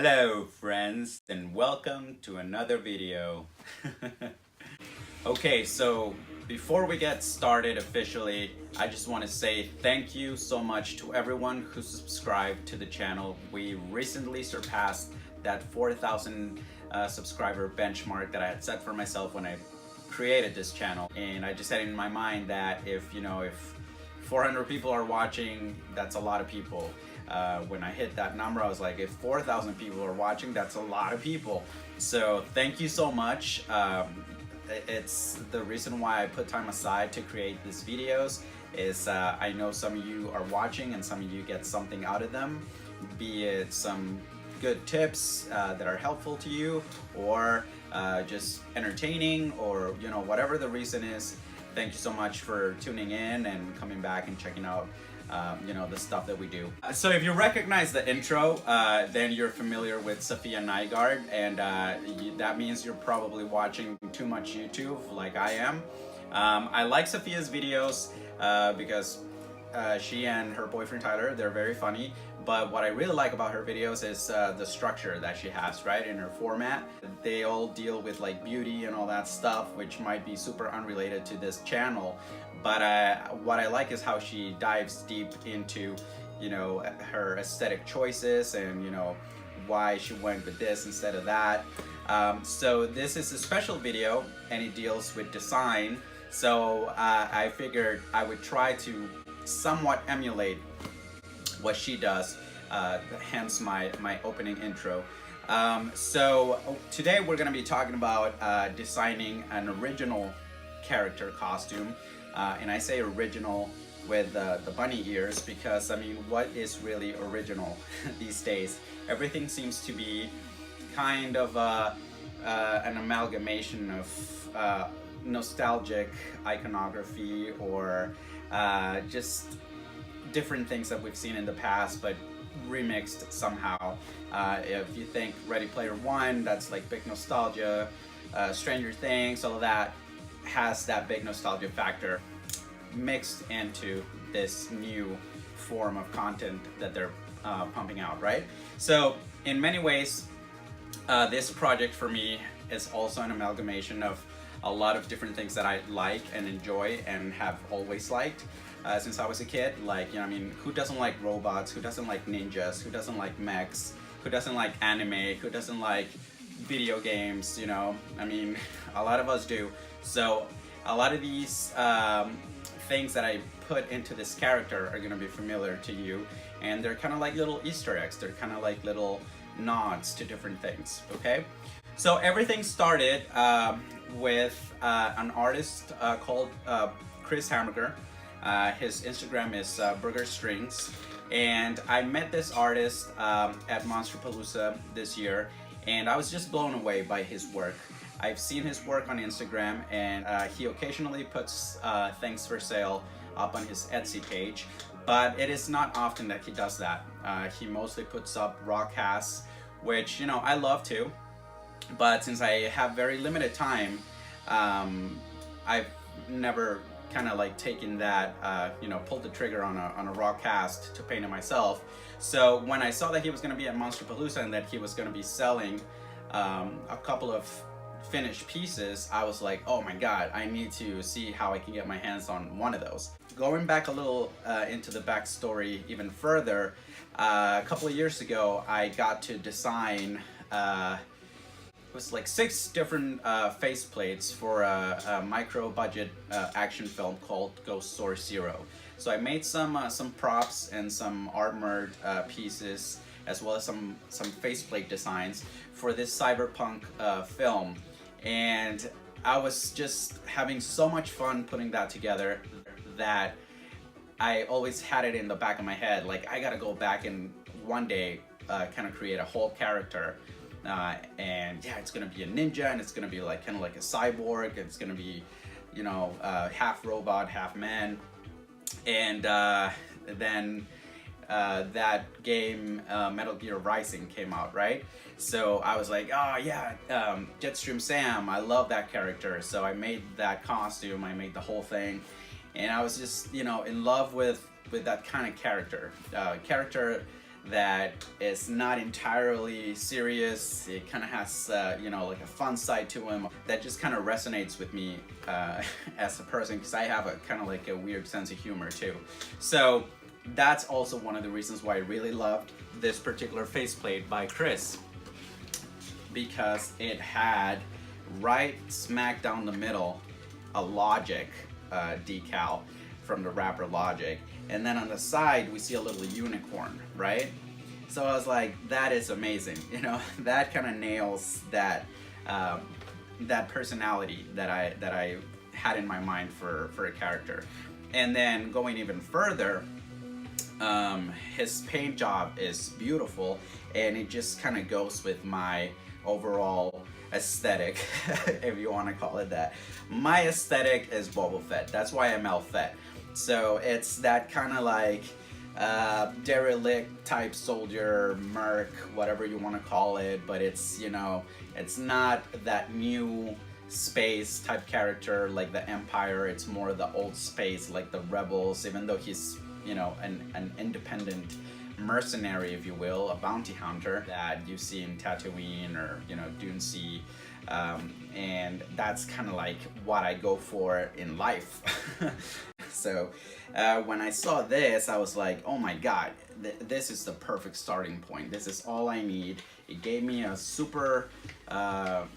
Hello friends and welcome to another video. Okay, so before we get started officially, I just want to say thank you so much to everyone who subscribed to the channel. We recently surpassed that 4,000 subscriber benchmark that I had set for myself when I created this channel. And I just had in my mind that if 400 people are watching, that's a lot of people. When I hit that number, I was like, if 4,000 people are watching, that's a lot of people. So thank you so much. It's the reason why I put time aside to create these videos is I know some of you are watching and some of you get something out of them, be it some good tips that are helpful to you, or just entertaining, or whatever the reason is. Thank you so much for tuning in and coming back and checking out the stuff that we do. So if you recognize the intro, then you're familiar with Sophia Nygaard, and that means you're probably watching too much YouTube like I am. I like Sophia's videos because she and her boyfriend Tyler, they're very funny. But what I really like about her videos is the structure that she has, right, in her format. They all deal with like beauty and all that stuff, which might be super unrelated to this channel. But what I like is how she dives deep into, her aesthetic choices and, why she went with this instead of that. So this is a special video and it deals with design. So I figured I would try to somewhat emulate what she does, hence my opening intro. So today we're going to be talking about designing an original character costume, and I say original with the bunny ears because, I mean, what is really original these days? Everything seems to be kind of an amalgamation of nostalgic iconography or just different things that we've seen in the past but remixed somehow. If you think Ready Player One, that's like big nostalgia. Stranger Things, all of that has that big nostalgia factor mixed into this new form of content that they're pumping out, right? So in many ways, this project for me is also an amalgamation of a lot of different things that I like and enjoy and have always liked since I was a kid. Like, who doesn't like robots? Who doesn't like ninjas? Who doesn't like mechs? Who doesn't like anime? Who doesn't like video games? A lot of us do. So a lot of these things that I put into this character are going to be familiar to you, and they're kind of like little Easter eggs. They're kind of like little nods to different things, okay? So everything started with an artist called Chris Hamburger. His Instagram is Burger Strings, and I met this artist at Monsterpalooza this year, and I was just blown away by his work. I've seen his work on Instagram, and he occasionally puts things for sale up on his Etsy page, but it is not often that he does that. He mostly puts up raw casts, which I love too, but since I have very limited time, I've never kind of like taken that, pulled the trigger on a raw cast to paint it myself. So when I saw that he was going to be at Monsterpalooza and that he was going to be selling a couple of finished pieces, I was like, oh my god, I need to see how I can get my hands on one of those. Going back a little into the backstory even further, a couple of years ago I got to design it was like 6 different faceplates for a micro budget action film called Ghost Source Zero. So I made some props and some armored pieces, as well as some faceplate designs for this cyberpunk film, and I was just having so much fun putting that together that I always had it in the back of my head, like I gotta go back and one day kind of create a whole character. And yeah, it's gonna be a ninja, and it's gonna be like kind of like a cyborg. It's gonna be, half robot, half man. And then that game, Metal Gear Rising, came out, right? So I was like, oh yeah, Jetstream Sam, I love that character. So I made that costume, I made the whole thing, and I was just in love with that kind of character that is not entirely serious. It kind of has, you know, like a fun side to him that just kind of resonates with me as a person, because I have a kind of like a weird sense of humor too. So that's also one of the reasons why I really loved this particular faceplate by Chris, because it had right smack down the middle a Logic decal from the rapper Logic, and then on the side we see a little unicorn, right? So I was like, that is amazing, you know. That kind of nails that that personality that I had in my mind for a character. And then going even further, his paint job is beautiful, and it just kind of goes with my overall aesthetic, if you want to call it that. My aesthetic is Boba Fett. That's why I'm Fett. So it's that kind of like derelict type soldier, merc, whatever you want to call it, but it's, you know, it's not that new space type character like the Empire. It's more the old space, like the Rebels, even though he's, you know, an independent mercenary, if you will, a bounty hunter that you see in Tatooine or, you know, Dune Sea. And that's kind of like what I go for in life. So when I saw this, I was like, oh my god, this is the perfect starting point. This is all I need. It gave me a super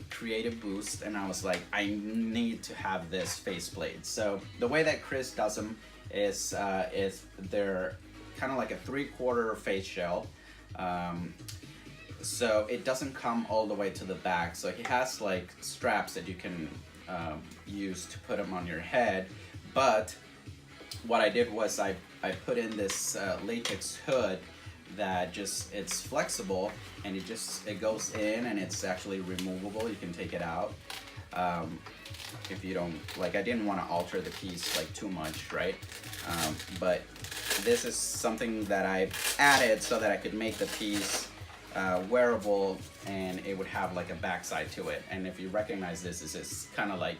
creative boost, and I was like, I need to have this faceplate. So the way that Chris does them is they're kind of like a 3/4 face shell. So it doesn't come all the way to the back. So he has like straps that you can use to put them on your head. But what I did was I put in this latex hood that just, it's flexible, and it goes in, and it's actually removable. You can take it out. If you don't, like, I didn't want to alter the piece like too much, right? But this is something that I added so that I could make the piece wearable, and it would have like a backside to it. And if you recognize this is kind of like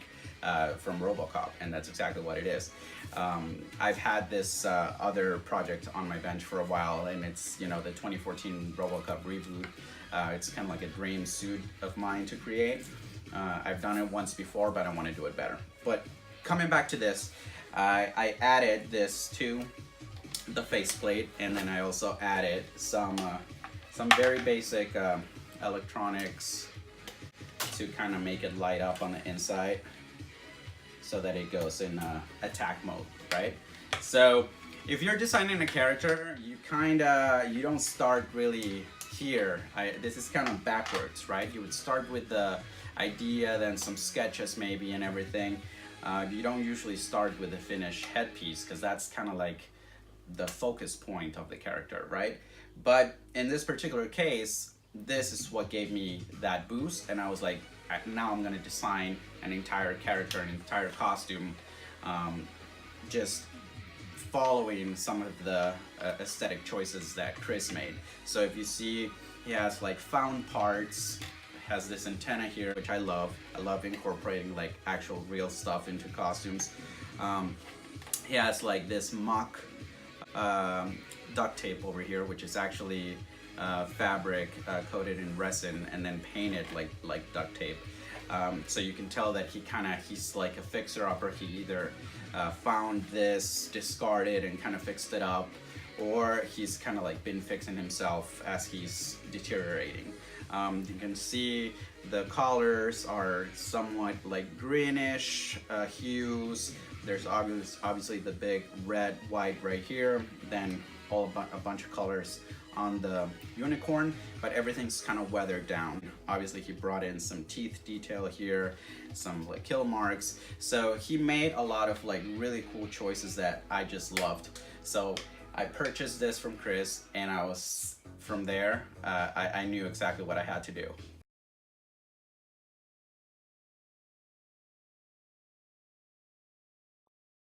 from RoboCop, and that's exactly what it is. I've had this other project on my bench for a while, and it's, you know, the 2014 RoboCop reboot. It's kind of like a dream suit of mine to create. I've done it once before, but I want to do it better. But coming back to this, I added this to the faceplate, and then I also added some very basic electronics to kind of make it light up on the inside, so that it goes in attack mode, right? So if you're designing a character, you don't start really here. This is kind of backwards, right? You would start with the idea, then some sketches maybe and everything. You don't usually start with the finished headpiece, because that's kind of like the focus point of the character, right? But in this particular case, this is what gave me that boost, and I was like, now I'm gonna design an entire character, an entire costume, just following some of the aesthetic choices that Chris made. So if you see, he has like found parts, has this antenna here, which I love. I love incorporating like actual real stuff into costumes. He has like this mock duct tape over here, which is actually fabric coated in resin and then painted like duct tape. So you can tell that he's like a fixer-upper. He either found this, discarded, and kind of fixed it up, or he's kind of like been fixing himself as he's deteriorating. You can see the collars are somewhat like greenish hues. There's obviously the big red, white right here, then a bunch of colors on the unicorn, but everything's kind of weathered down. Obviously he brought in some teeth detail here, some like kill marks. So he made a lot of like really cool choices that I just loved. So I purchased this from Chris, and from there, I knew exactly what I had to do.